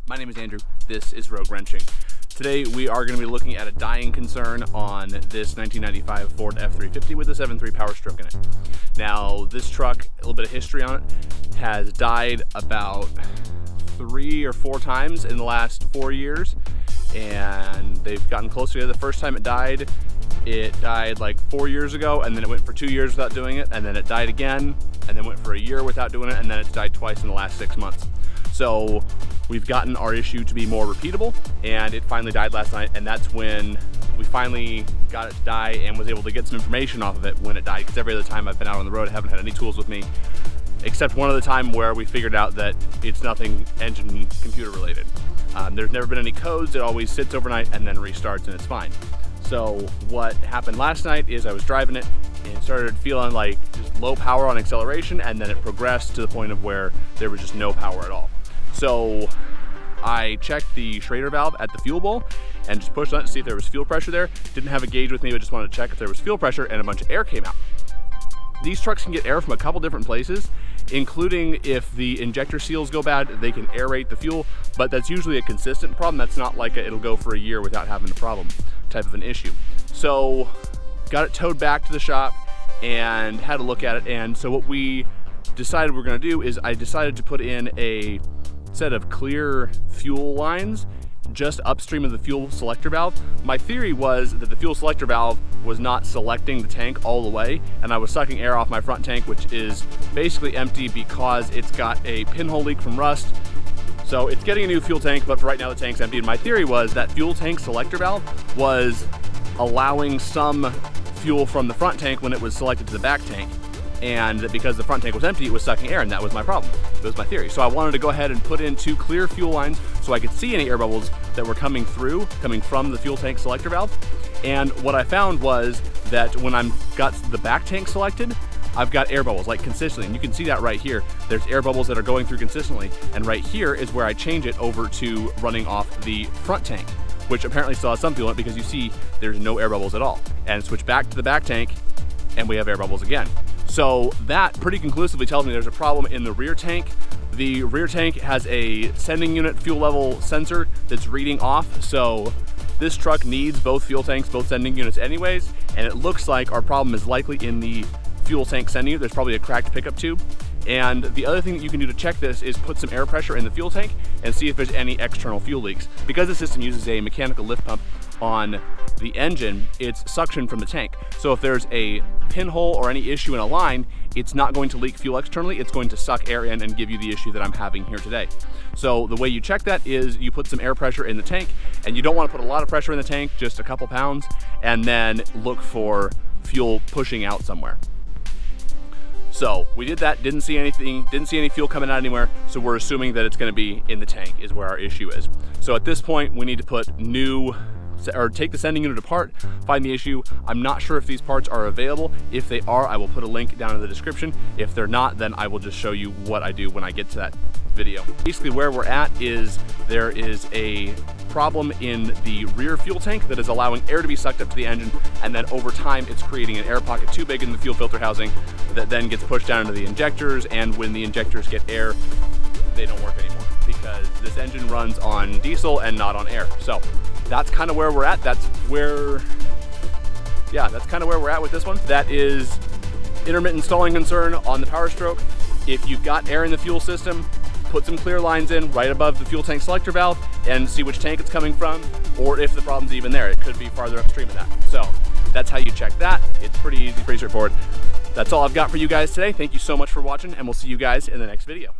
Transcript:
My name is Andrew. This is Rogue Wrenching. Today we are going to be looking at a dying concern on this 1995 Ford F-350 with a 7.3 Powerstroke in it. Now this truck, a little bit of history on it, has died about 3 or 4 times in the last 4 years, and they've gotten closer together. The first time it died like 4 years ago, and then it went for 2 years without doing it, and then it died again, and then went for a year without doing it, and then it's died twice in the last 6 months. So we've gotten our issue to be more repeatable, and it finally died last night, and that's when we finally got it to die and was able to get some information off of it when it died, because every other time I've been out on the road I haven't had any tools with me, except one other time where we figured out that it's nothing engine computer related. There's never been any codes. It always sits overnight and then restarts, and it's fine. So what happened last night is I was driving it and started feeling like just low power on acceleration, and then it progressed to the point of where there was just no power at all. So I checked the Schrader valve at the fuel bowl and just pushed on it to see if there was fuel pressure there. Didn't have a gauge with me, but just wanted to check if there was fuel pressure, and a bunch of air came out. These trucks can get air from a couple different places, including if the injector seals go bad, they can aerate the fuel, but that's usually a consistent problem. That's not like it'll go for a year without having a problem type of an issue. So got it towed back to the shop and had a look at it. And so what we decided we're gonna do is I decided to put in a set of clear fuel lines just upstream of the fuel selector valve. My theory was that the fuel selector valve was not selecting the tank all the way, and I was sucking air off my front tank, which is basically empty because it's got a pinhole leak from rust. So it's getting a new fuel tank, but for right now the tank's empty. And my theory was that fuel tank selector valve was allowing some fuel from the front tank when it was selected to the back tank, and that because the front tank was empty, it was sucking air, and that was my problem. That was my theory. So I wanted to go ahead and put in 2 clear fuel lines so I could see any air bubbles that were coming from the fuel tank selector valve. And what I found was that when I've got the back tank selected, I've got air bubbles, like consistently, and you can see that right here. There's air bubbles that are going through consistently, and right here is where I change it over to running off the front tank, which apparently still has some fuel in it, because you see there's no air bubbles at all. And switch back to the back tank, and we have air bubbles again. So that pretty conclusively tells me there's a problem in the rear tank. The rear tank has a sending unit fuel level sensor that's reading off, so this truck needs both fuel tanks, both sending units anyways, and it looks like our problem is likely in the fuel tank sending unit. There's probably a cracked pickup tube. And the other thing that you can do to check this is put some air pressure in the fuel tank and see if there's any external fuel leaks. Because the system uses a mechanical lift pump on the engine, it's suction from the tank. So if there's a pinhole or any issue in a line, it's not going to leak fuel externally, it's going to suck air in and give you the issue that I'm having here today. So the way you check that is you put some air pressure in the tank, and you don't want to put a lot of pressure in the tank, just a couple pounds, and then look for fuel pushing out somewhere. So we did that, didn't see anything, didn't see any fuel coming out anywhere, so we're assuming that it's gonna be in the tank is where our issue is. So at this point, we need to put take the sending unit apart, find the issue. I'm not sure if these parts are available. If they are, I will put a link down in the description. If they're not, then I will just show you what I do when I get to that video. Basically where we're at is there is a problem in the rear fuel tank that is allowing air to be sucked up to the engine, and then over time it's creating an air pocket too big in the fuel filter housing that then gets pushed down into the injectors, and when the injectors get air, they don't work anymore because this engine runs on diesel and not on air. So that's kind of where we're at. That's kind of where we're at with this one. That is intermittent stalling concern on the Powerstroke. If you've got air in the fuel system, put some clear lines in right above the fuel tank selector valve and see which tank it's coming from, or if the problem's even there. It could be farther upstream of that. So that's how you check that. It's pretty easy, pretty straightforward. That's all I've got for you guys today. Thank you so much for watching, and we'll see you guys in the next video.